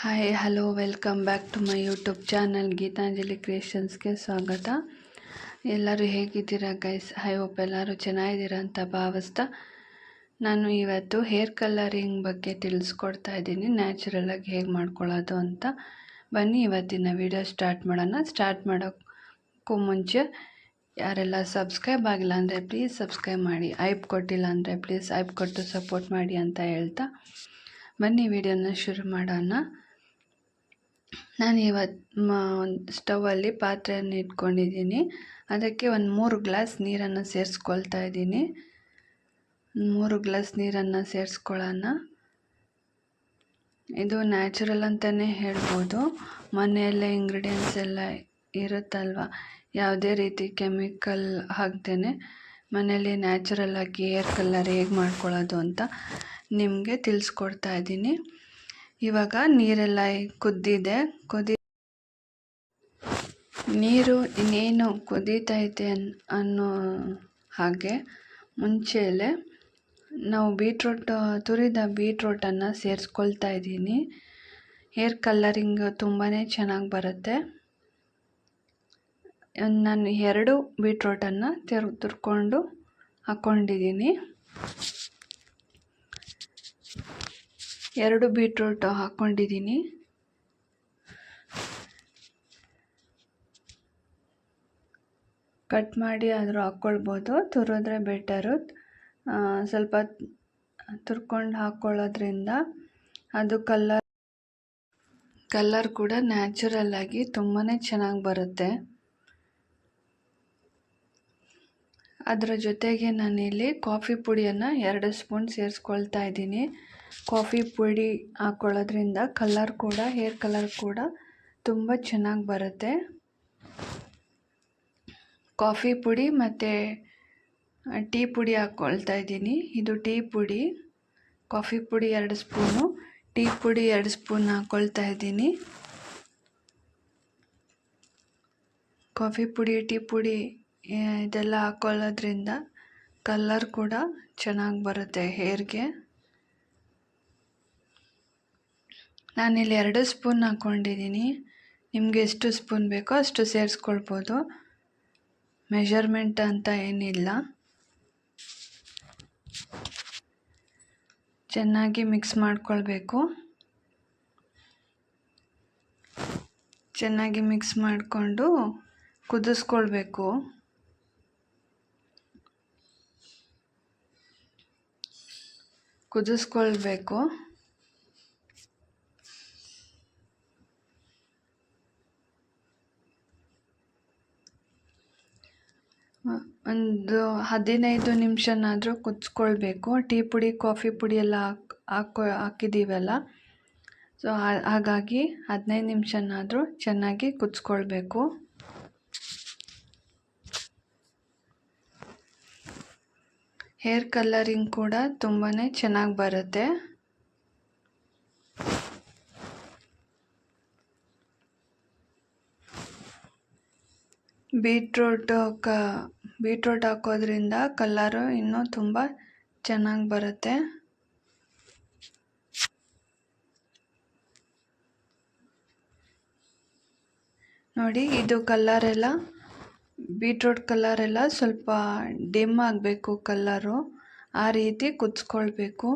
Hi hello welcome back to my YouTube channel Geethanjali ಕ್ರಿಯೇಷನ್ಸ್ಗೆ ಸ್ವಾಗತ. ಎಲ್ಲರೂ ಹೇಗಿದ್ದೀರಾ ಗೈಸ್? ಐ ಹೋಪ್ ಎಲ್ಲರೂ ಚೆನ್ನಾಗಿದ್ದೀರಾ ಅಂತ ಭಾವಿಸ್ತಾ ನಾನು ಇವತ್ತು ಹೇರ್ ಕಲರಿಂಗ್ ಬಗ್ಗೆ ತಿಳಿಸ್ಕೊಡ್ತಾ ಇದ್ದೀನಿ, ನ್ಯಾಚುರಲಾಗಿ ಹೇಗೆ ಮಾಡ್ಕೊಳ್ಳೋದು ಅಂತ. ಬನ್ನಿ ಇವತ್ತಿನ ವಿಡಿಯೋ ಸ್ಟಾರ್ಟ್ ಮಾಡೋಣ. ಸ್ಟಾರ್ಟ್ ಮಾಡೋಕ್ಕೂ ಮುಂಚೆ ಯಾರೆಲ್ಲ ಸಬ್ಸ್ಕ್ರೈಬ್ ಆಗಿಲ್ಲ ಅಂದರೆ ಪ್ಲೀಸ್ ಸಬ್ಸ್ಕ್ರೈಬ್ ಮಾಡಿ, ಐಪ್ ಕೊಟ್ಟಿಲ್ಲ ಅಂದರೆ ಪ್ಲೀಸ್ ಐಪ್ ಕೊಟ್ಟು ಸಪೋರ್ಟ್ ಮಾಡಿ ಅಂತ ಹೇಳ್ತಾ ಬನ್ನಿ ವಿಡಿಯೋನ ಶುರು ಮಾಡೋಣ. ನಾನು ಇವತ್ತು ಸ್ಟವಲ್ಲಿ ಪಾತ್ರೆಯನ್ನು ಇಟ್ಕೊಂಡಿದ್ದೀನಿ. ಅದಕ್ಕೆ ಒಂದು 3 ಗ್ಲಾಸ್ ನೀರನ್ನು ಸೇರಿಸ್ಕೊಳ್ತಾ ಇದ್ದೀನಿ. 3 ಗ್ಲಾಸ್ ನೀರನ್ನು ಸೇರಿಸ್ಕೊಳ್ಳೋಣ. ಇದು ನ್ಯಾಚುರಲ್ ಅಂತಲೇ ಹೇಳ್ಬೋದು. ಮನೆಯಲ್ಲೇ ಇಂಗ್ರೀಡಿಯೆಂಟ್ಸ್ ಎಲ್ಲ ಇರುತ್ತಲ್ವ, ಯಾವುದೇ ರೀತಿ ಕೆಮಿಕಲ್ ಹಾಕ್ದೇ ಮನೆಯಲ್ಲಿ ನ್ಯಾಚುರಲಾಗಿ ಹೇರ್ ಕಲರ್ ಹೇಗೆ ಮಾಡ್ಕೊಳ್ಳೋದು ಅಂತ ನಿಮಗೆ ತಿಳಿಸ್ಕೊಡ್ತಾ ಇದ್ದೀನಿ. ಇವಾಗ ನೀರೆಲ್ಲ ಕುದ್ದಿದೆ. ನೀರು ಇನ್ನೇನು ಕುದೀತೈತೆ ಅನ್ನೋ ಹಾಗೆ ಮುಂಚೆಲೇ ನಾವು ತುರಿದ ಬೀಟ್ರೋಟನ್ನು ಸೇರಿಸ್ಕೊಳ್ತಾ ಇದ್ದೀನಿ. ಹೇರ್ ಕಲರಿಂಗ್ ತುಂಬಾ ಚೆನ್ನಾಗಿ ಬರುತ್ತೆ. ನಾನು 2 ಬೀಟ್ರೋಟನ್ನು ತುರ್ಕೊಂಡು ಹಾಕ್ಕೊಂಡಿದ್ದೀನಿ. 2 ಬೀಟ್ರೋಟ್ ಹಾಕ್ಕೊಂಡಿದ್ದೀನಿ. ಕಟ್ ಮಾಡಿ ಆದರೂ ಹಾಕ್ಕೊಳ್ಬೋದು, ತುರಿದ್ರೆ ಬೆಟರು. ಸ್ವಲ್ಪ ತುರ್ಕೊಂಡು ಹಾಕ್ಕೊಳ್ಳೋದ್ರಿಂದ ಅದು ಕಲರ್ ಕೂಡ ನ್ಯಾಚುರಲ್ಲಾಗಿ ತುಂಬಾ ಚೆನ್ನಾಗಿ ಬರುತ್ತೆ. ಅದರ ಜೊತೆಗೆ ನಾನಿಲ್ಲಿ ಕಾಫಿ ಪುಡಿಯನ್ನು 2 ಸ್ಪೂನ್ ಸೇರಿಸ್ಕೊಳ್ತಾ ಇದ್ದೀನಿ. ಕಾಫಿ ಪುಡಿ ಹಾಕ್ಕೊಳ್ಳೋದ್ರಿಂದ ಹೇರ್ ಕಲರ್ ಕೂಡ ತುಂಬ ಚೆನ್ನಾಗಿ ಬರುತ್ತೆ. ಕಾಫಿ ಪುಡಿ ಮತ್ತು ಟೀ ಪುಡಿ ಹಾಕ್ಕೊಳ್ತಾ ಇದ್ದೀನಿ. ಇದು ಟೀ ಪುಡಿ, ಕಾಫಿ ಪುಡಿ 2 ಸ್ಪೂನು, ಟೀ ಪುಡಿ 2 ಸ್ಪೂನ್ ಹಾಕ್ಕೊಳ್ತಾ ಇದ್ದೀನಿ. ಕಾಫಿ ಪುಡಿ, ಟೀ ಪುಡಿ ಇದೆಲ್ಲ ಹಾಕ್ಕೊಳ್ಳೋದ್ರಿಂದ ಕಲರ್ ಕೂಡ ಚೆನ್ನಾಗಿ ಬರುತ್ತೆ ಹೇರ್ಗೆ. ನಾನಿಲ್ಲಿ 2 ಸ್ಪೂನ್ ಹಾಕ್ಕೊಂಡಿದ್ದೀನಿ. ನಿಮಗೆ ಎಷ್ಟು ಸ್ಪೂನ್ ಬೇಕೋ ಅಷ್ಟು ಸೇರಿಸ್ಕೊಳ್ಬೋದು, ಮೆಷರ್ಮೆಂಟ್ ಅಂತ ಏನಿಲ್ಲ. ಚೆನ್ನಾಗಿ ಮಿಕ್ಸ್ ಮಾಡ್ಕೊಳ್ಬೇಕು. ಚೆನ್ನಾಗಿ ಮಿಕ್ಸ್ ಮಾಡಿಕೊಂಡು ಕುದಿಸ್ಕೊಳ್ಬೇಕು. ಒಂದು 15 ನಿಮಿಷನಾದರೂ ಕುದಿಸ್ಕೊಳ್ಬೇಕು. ಟೀ ಪುಡಿ, ಕಾಫಿ ಪುಡಿ ಎಲ್ಲ ಹಾಕಿದ್ದೀವಲ್ಲ, ಸೊ ಹಾಗಾಗಿ 15 ನಿಮಿಷನಾದರೂ ಚೆನ್ನಾಗಿ ಕುದಿಸ್ಕೊಳ್ಬೇಕು. ಹೇರ್ ಕಲರಿಂಗ್ ಕೂಡ ತುಂಬಾ ಚೆನ್ನಾಗಿ ಬರುತ್ತೆ. ಬೀಟ್ರೋಟ್ ಹಾಕೋದ್ರಿಂದ ಕಲರು ಇನ್ನೂ ತುಂಬ ಚೆನ್ನಾಗಿ ಬರುತ್ತೆ. ನೋಡಿ, ಇದು ಬೀಟ್ರೋಟ್ ಕಲರೆಲ್ಲ ಸ್ವಲ್ಪ ಡಿಮ್ ಆಗಬೇಕು ಕಲರು, ಆ ರೀತಿ ಕುದಿಸ್ಕೊಳ್ಬೇಕು.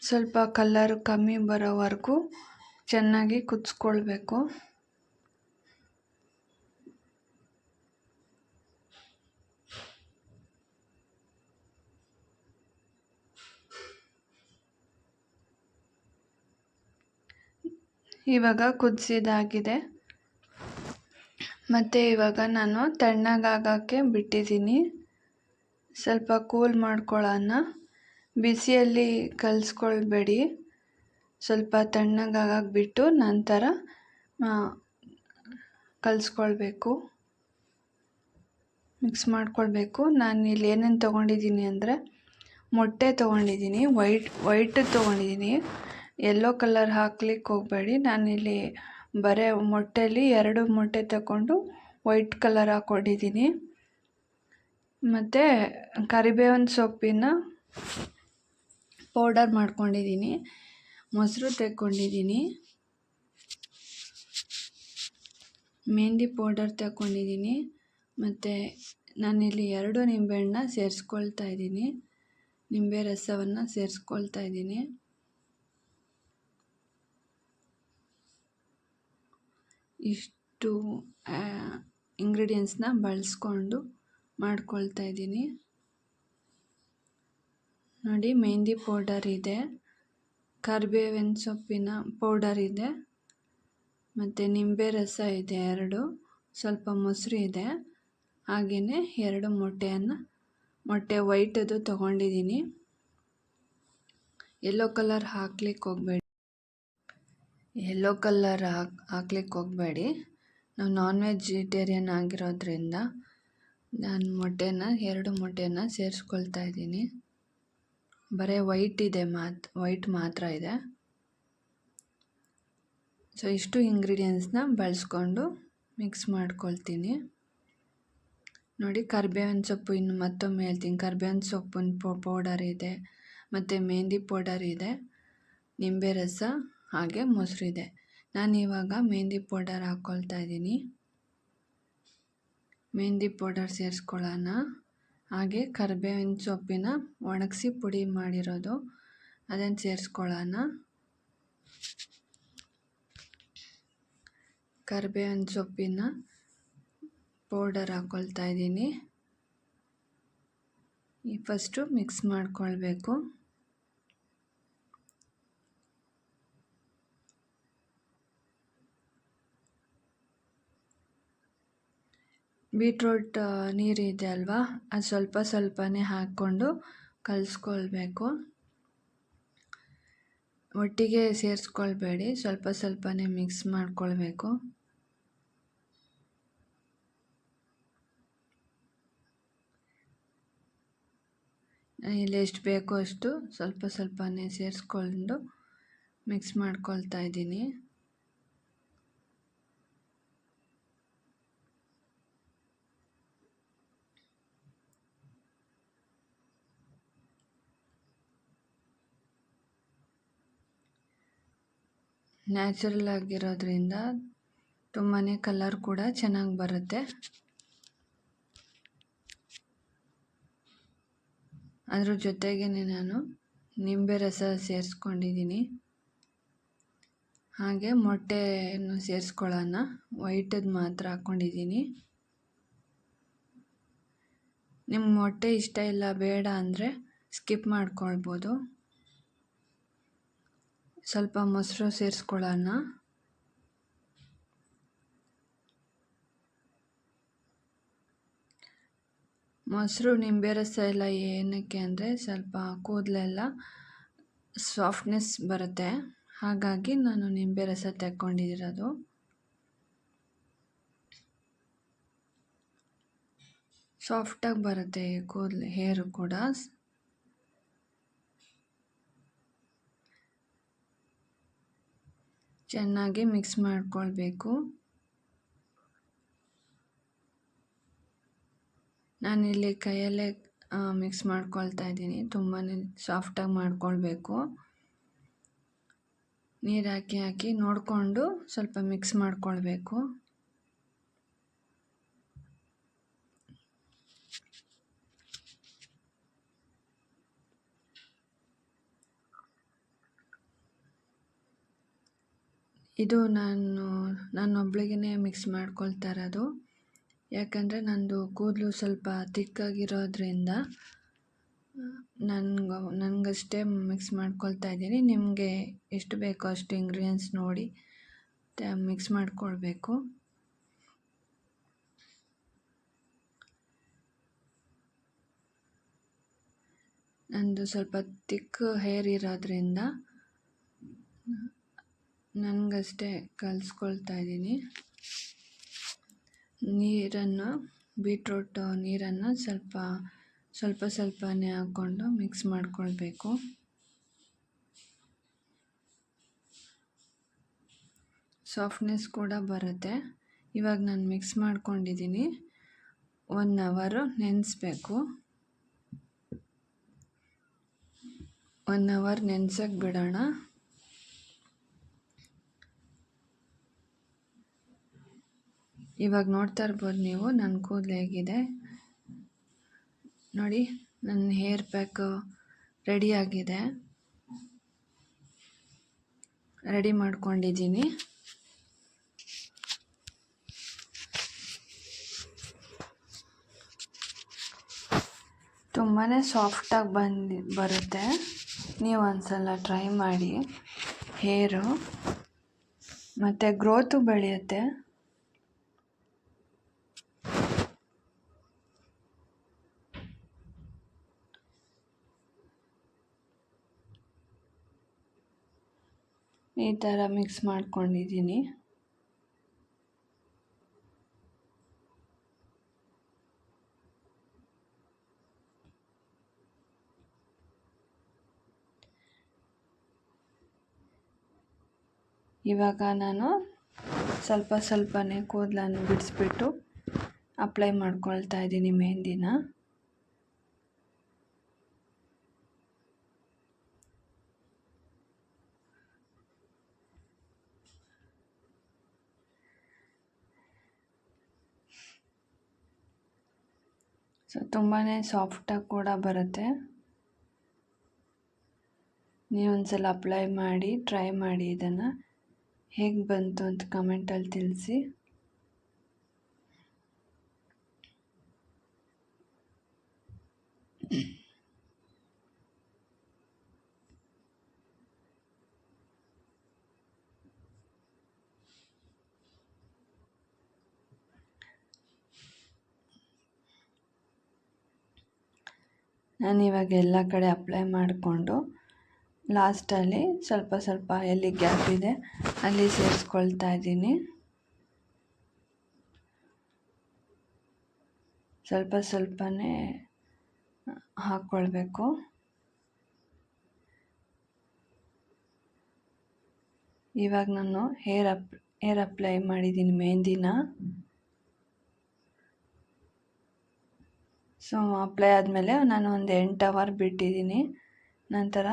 ಸ್ವಲ್ಪ ಕಲರ್ ಕಮ್ಮಿ ಬರೋವರೆಗೂ ಚೆನ್ನಾಗಿ ಕುದಿಸ್ಕೊಳ್ಬೇಕು. ಇವಾಗ ಕುದಿಸಿದಾಗಿದೆ. ಮತ್ತು ಇವಾಗ ನಾನು ತಣ್ಣಗಾಗೋಕ್ಕೆ ಬಿಟ್ಟಿದ್ದೀನಿ. ಸ್ವಲ್ಪ ಕೂಲ್ ಮಾಡ್ಕೊಳ್ಳೋಣ. ಬಿಸಿಯಲ್ಲಿ ಕಲಿಸ್ಕೊಳ್ಬೇಡಿ, ಸ್ವಲ್ಪ ತಣ್ಣಗಾಗಕ್ಕೆ ಬಿಟ್ಟು ನಂತರ ಕಲಿಸ್ಕೊಳ್ಬೇಕು, ಮಿಕ್ಸ್ ಮಾಡ್ಕೊಳ್ಬೇಕು. ನಾನು ಇಲ್ಲಿ ಏನೇನು ತೊಗೊಂಡಿದ್ದೀನಿ ಅಂದರೆ, ಮೊಟ್ಟೆ ತೊಗೊಂಡಿದ್ದೀನಿ, ವೈಟ್ ತೊಗೊಂಡಿದ್ದೀನಿ. ಯೆಲ್ಲೋ ಕಲರ್ ಹಾಕ್ಲಿಕ್ಕೆ ಹೋಗಬೇಡಿ. ನಾನಿಲ್ಲಿ ಬರೀ ಮೊಟ್ಟೆಯಲ್ಲಿ 2 ಮೊಟ್ಟೆ ತಗೊಂಡು ವೈಟ್ ಕಲರ್ ಹಾಕ್ಕೊಂಡಿದ್ದೀನಿ. ಮತ್ತು ಕರಿಬೇವಿನ ಸೊಪ್ಪಿನ ಪೌಡರ್ ಮಾಡ್ಕೊಂಡಿದ್ದೀನಿ. ಮೊಸರು ತಗೊಂಡಿದ್ದೀನಿ, ಮೆಹಂದಿ ಪೌಡರ್ ತಗೊಂಡಿದ್ದೀನಿ, ಮತ್ತು ನಾನಿಲ್ಲಿ 2 ನಿಂಬೆಹಣ್ಣನ್ನ ಸೇರಿಸ್ಕೊಳ್ತಾ ಇದ್ದೀನಿ, ನಿಂಬೆ ರಸವನ್ನು ಸೇರಿಸ್ಕೊಳ್ತಾ ಇದ್ದೀನಿ. ಇಷ್ಟು ಇಂಗ್ರೀಡಿಯೆಂಟ್ಸ್ನ ಬಳಸ್ಕೊಂಡು ಮಾಡ್ಕೊಳ್ತಾ ಇದ್ದೀನಿ. ನೋಡಿ, ಮೆಹಂದಿ ಪೌಡರ್ ಇದೆ, ಕರಿಬೇವಿನ ಸೊಪ್ಪಿನ ಪೌಡರ್ ಇದೆ, ಮತ್ತು ನಿಂಬೆ ರಸ ಇದೆ 2, ಸ್ವಲ್ಪ ಮೊಸರು ಇದೆ, ಹಾಗೆಯೇ 2 ಮೊಟ್ಟೆ ವೈಟದು ತೊಗೊಂಡಿದ್ದೀನಿ. ಯೆಲ್ಲೋ ಕಲರ್ ಹಾಕ್ಲಿಕ್ಕೆ ಹೋಗಬೇಡಿ, ನಾವು ನಾನ್ ವೆಜಿಟೇರಿಯನ್ ಆಗಿರೋದ್ರಿಂದ ನಾನು 2 ಮೊಟ್ಟೆನ ಸೇರಿಸ್ಕೊಳ್ತಾ ಇದ್ದೀನಿ. ಬರೀ ವೈಟ್ ಮಾತ್ರ ಇದೆ. ಸೊ ಇಷ್ಟು ಇಂಗ್ರೀಡಿಯೆಂಟ್ಸ್ನ ಬಳಸ್ಕೊಂಡು ಮಿಕ್ಸ್ ಮಾಡ್ಕೊಳ್ತೀನಿ. ನೋಡಿ, ಕರಿಬೇವಿನ ಸೊಪ್ಪು ಇನ್ನು ಮತ್ತೊಮ್ಮೆ ಹೇಳ್ತೀನಿ, ಕರಿಬೇವಿನ ಸೊಪ್ಪಿನ ಪೌಡರ್ ಇದೆ, ಮತ್ತು ಮೆಹಂದಿ ಪೌಡರ್ ಇದೆ, ನಿಂಬೆ ರಸ ಹಾಗೆ ಮೊಸರು ಇದೆ. ನಾನಿವಾಗ ಮೆಹಂದಿ ಪೌಡರ್ ಹಾಕ್ಕೊಳ್ತಾ ಇದ್ದೀನಿ. ಮೆಹಂದಿ ಪೌಡರ್ ಸೇರಿಸ್ಕೊಳ್ಳೋಣ. ಹಾಗೆ ಕರಿಬೇವಿನ ಸೊಪ್ಪಿನ ಒಣಗಿಸಿ ಪುಡಿ ಮಾಡಿರೋದು ಅದನ್ನು ಸೇರಿಸ್ಕೊಳ್ಳೋಣ. ಕರಿಬೇವಿನ ಸೊಪ್ಪಿನ ಪೌಡರ್ ಹಾಕ್ಕೊಳ್ತಾ ಇದ್ದೀನಿ. ಫಸ್ಟು ಮಿಕ್ಸ್ ಮಾಡ್ಕೊಳ್ಬೇಕು. ಬೀಟ್ರೋಟ್ ನೀರಿದೆ ಅಲ್ವಾ, ಅದು ಸ್ವಲ್ಪನೇ ಹಾಕ್ಕೊಂಡು ಕಲಿಸ್ಕೊಳ್ಬೇಕು. ಒಟ್ಟಿಗೆ ಸೇರಿಸ್ಕೊಳ್ಬೇಡಿ, ಸ್ವಲ್ಪನೇ ಮಿಕ್ಸ್ ಮಾಡ್ಕೊಳ್ಬೇಕು. ಇಲ್ಲಿ ಎಷ್ಟು ಬೇಕೋ ಅಷ್ಟು ಸ್ವಲ್ಪನೇ ಸೇರಿಸ್ಕೊಂಡು ಮಿಕ್ಸ್ ಮಾಡ್ಕೊಳ್ತಾ ಇದ್ದೀನಿ. ನ್ಯಾಚುರಲ್ ಆಗಿರೋದ್ರಿಂದ ತುಂಬಾ ಕಲರ್ ಕೂಡ ಚೆನ್ನಾಗಿ ಬರುತ್ತೆ. ಅದ್ರ ಜೊತೆಗೇ ನಾನು ನಿಂಬೆ ರಸ ಸೇರಿಸ್ಕೊಂಡಿದ್ದೀನಿ. ಹಾಗೆ ಮೊಟ್ಟೆಯನ್ನು ಸೇರಿಸ್ಕೊಳ್ಳೋಣ. ವೈಟದ್ದು ಮಾತ್ರ ಹಾಕ್ಕೊಂಡಿದ್ದೀನಿ. ನಿಮ್ಗೆ ಮೊಟ್ಟೆ ಇಷ್ಟ ಇಲ್ಲ ಬೇಡ ಅಂದರೆ ಸ್ಕಿಪ್ ಮಾಡ್ಕೊಳ್ಬೋದು. ಸ್ವಲ್ಪ ಮೊಸರು ಸೇರಿಸ್ಕೊಳ್ಳೋಣ. ಮೊಸರು ನಿಂಬೆ ರಸ ಎಲ್ಲ ಏನಕ್ಕೆ ಅಂದರೆ ಸ್ವಲ್ಪ ಕೂದಲೆಲ್ಲ ಸಾಫ್ಟ್ನೆಸ್ ಬರುತ್ತೆ, ಹಾಗಾಗಿ ನಾನು ನಿಂಬೆ ರಸ ತಗೊಂಡಿರೋದು. ಸಾಫ್ಟಾಗಿ ಬರುತ್ತೆ ಕೂದಲು, ಹೇರು ಕೂಡ. ಚೆನ್ನಾಗಿ ಮಿಕ್ಸ್ ಮಾಡ್ಕೊಳ್ಬೇಕು. ನಾನಿಲ್ಲಿ ಕೈಯಲ್ಲೇ ಮಿಕ್ಸ್ ಮಾಡ್ಕೊಳ್ತಾ ಇದ್ದೀನಿ. ತುಂಬಾ ಸಾಫ್ಟಾಗಿ ಮಾಡ್ಕೊಳ್ಬೇಕು. ನೀರು ಹಾಕಿ ನೋಡಿಕೊಂಡು ಸ್ವಲ್ಪ ಮಿಕ್ಸ್ ಮಾಡ್ಕೊಳ್ಬೇಕು. ಇದು ನಾನೊಬ್ಳಿಗೆ ಮಿಕ್ಸ್ ಮಾಡ್ಕೊಳ್ತಾ ಇರೋದು, ಯಾಕಂದರೆ ನಂದು ಕೂದಲು ಸ್ವಲ್ಪ ತಿಕ್ಕಾಗಿರೋದ್ರಿಂದ ನನಗಷ್ಟೇ ಮಿಕ್ಸ್ ಮಾಡ್ಕೊಳ್ತಾ ಇದ್ದೀನಿ. ನಿಮಗೆ ಎಷ್ಟು ಬೇಕೋ ಅಷ್ಟು ಇಂಗ್ರೀಡಿಯೆಂಟ್ಸ್ ನೋಡಿ ಮಿಕ್ಸ್ ಮಾಡ್ಕೊಳ್ಬೇಕು. ನಂದು ಸ್ವಲ್ಪ ತಿಕ್ ಹೇರ್ ಇರೋದ್ರಿಂದ ನನಗಷ್ಟೇ ಕಲಿಸ್ಕೊಳ್ತಾ ಇದ್ದೀನಿ. ಬೀಟ್ರೂಟ್ ನೀರನ್ನು ಸ್ವಲ್ಪನೇ ಹಾಕ್ಕೊಂಡು ಮಿಕ್ಸ್ ಮಾಡ್ಕೊಳ್ಬೇಕು. ಸಾಫ್ಟ್ನೆಸ್ ಕೂಡ ಬರುತ್ತೆ. ಇವಾಗ ನಾನು ಮಿಕ್ಸ್ ಮಾಡ್ಕೊಂಡಿದ್ದೀನಿ. 1 ಅವರ್ ನೆನೆಸ್ಬೇಕು. 1 ಅವರ್ ನೆನೆಸೋಕ್ಕೆ ಬಿಡೋಣ. ಇವಾಗ ನೋಡ್ತಾ ಇರ್ಬೋದು ನೀವು ನನ್ನ ಕೂದಲು ಹೇಗಿದೆ ನೋಡಿ. ನನ್ನ ಹೇರ್ ಪ್ಯಾಕ್ ರೆಡಿಯಾಗಿದೆ, ರೆಡಿ ಮಾಡ್ಕೊಂಡಿದ್ದೀನಿ. ತುಂಬಾ ಸಾಫ್ಟಾಗಿ ಬರುತ್ತೆ. ನೀವು ಒಂದ್ಸಲ ಟ್ರೈ ಮಾಡಿ. ಹೇರು ಮತ್ತು ಗ್ರೋತು ಬೆಳೆಯುತ್ತೆ. ಈ ಥರ ಮಿಕ್ಸ್ ಮಾಡ್ಕೊಂಡಿದ್ದೀನಿ. ಇವಾಗ ನಾನು ಸ್ವಲ್ಪನೇ ಕೂದಲನ್ನು ಬಿಡಿಸ್ಬಿಟ್ಟು ಅಪ್ಲೈ ಮಾಡ್ಕೊಳ್ತಾ ಇದ್ದೀನಿ ಮೆಹಂದಿನ. ಸೊ ತುಂಬಾ ಸಾಫ್ಟಾಗಿ ಕೂಡ ಬರುತ್ತೆ. ನೀವೊಂದ್ಸಲ ಅಪ್ಲೈ ಮಾಡಿ ಟ್ರೈ ಮಾಡಿ. ಇದನ್ನು ಹೇಗೆ ಬಂತು ಅಂತ ಕಮೆಂಟಲ್ಲಿ ತಿಳಿಸಿ. ನಾನಿವಾಗ ಎಲ್ಲ ಕಡೆ ಅಪ್ಲೈ ಮಾಡಿಕೊಂಡು ಲಾಸ್ಟಲ್ಲಿ ಸ್ವಲ್ಪ ಎಲ್ಲಿ ಗ್ಯಾಪ್ ಇದೆ ಅಲ್ಲಿ ಸೇರಿಸ್ಕೊಳ್ತಾ ಇದ್ದೀನಿ. ಸ್ವಲ್ಪನೇ ಹಾಕ್ಕೊಳ್ಬೇಕು. ಇವಾಗ ನಾನು ಹೇರ್ ಅಪ್ಲೈ ಮಾಡಿದ್ದೀನಿ ಮೆಹಂದಿನ. ಸೊ ಅಪ್ಲೈ ಆದಮೇಲೆ ನಾನು ಒಂದು 8 ಅವರ್ ಬಿಟ್ಟಿದ್ದೀನಿ. ನಂತರ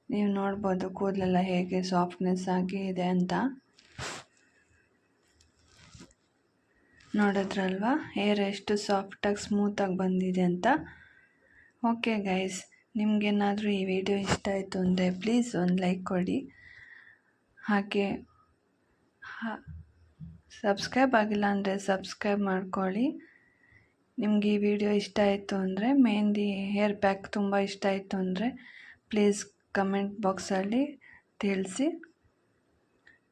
ನೀವು ನೋಡ್ಬೋದು ಕೂದಲೆಲ್ಲ ಹೇಗೆ ಸಾಫ್ಟ್ನೆಸ್ ಆಗಿ ಇದೆ ಅಂತ. ನೋಡಿದ್ರಲ್ವಾ ಹೇರ್ ಎಷ್ಟು ಸಾಫ್ಟಾಗಿ ಸ್ಮೂತಾಗಿ ಬಂದಿದೆ ಅಂತ. ಓಕೆ ಗೈಸ್, ನಿಮಗೇನಾದರೂ ಈ ವಿಡಿಯೋ ಇಷ್ಟ ಆಯಿತು ಅಂದರೆ ಪ್ಲೀಸ್ ಒಂದು ಲೈಕ್ ಕೊಡಿ. ಹಾಗೆ ಸಬ್ಸ್ಕ್ರೈಬ್ ಆಗಿಲ್ಲ ಅಂದರೆ ಸಬ್ಸ್ಕ್ರೈಬ್ ಮಾಡ್ಕೊಳ್ಳಿ. ನಿಮಗೆ ಈ ವಿಡಿಯೋ ಇಷ್ಟ ಆಯಿತು ಅಂದರೆ, ಮೆಹಂದಿ ಹೇರ್ ಪ್ಯಾಕ್ ತುಂಬ ಇಷ್ಟ ಆಯಿತು ಅಂದರೆ ಪ್ಲೀಸ್ ಕಮೆಂಟ್ ಬಾಕ್ಸಲ್ಲಿ ತಿಳಿಸಿ.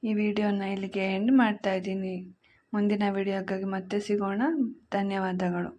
ಈ ವಿಡಿಯೋನ ಇಲ್ಲಿಗೆ ಎಂಡ್ ಮಾಡ್ತಾಯಿದ್ದೀನಿ. ಮುಂದಿನ ವಿಡಿಯೋಗಾಗಿ ಮತ್ತೆ ಸಿಗೋಣ. ಧನ್ಯವಾದಗಳು.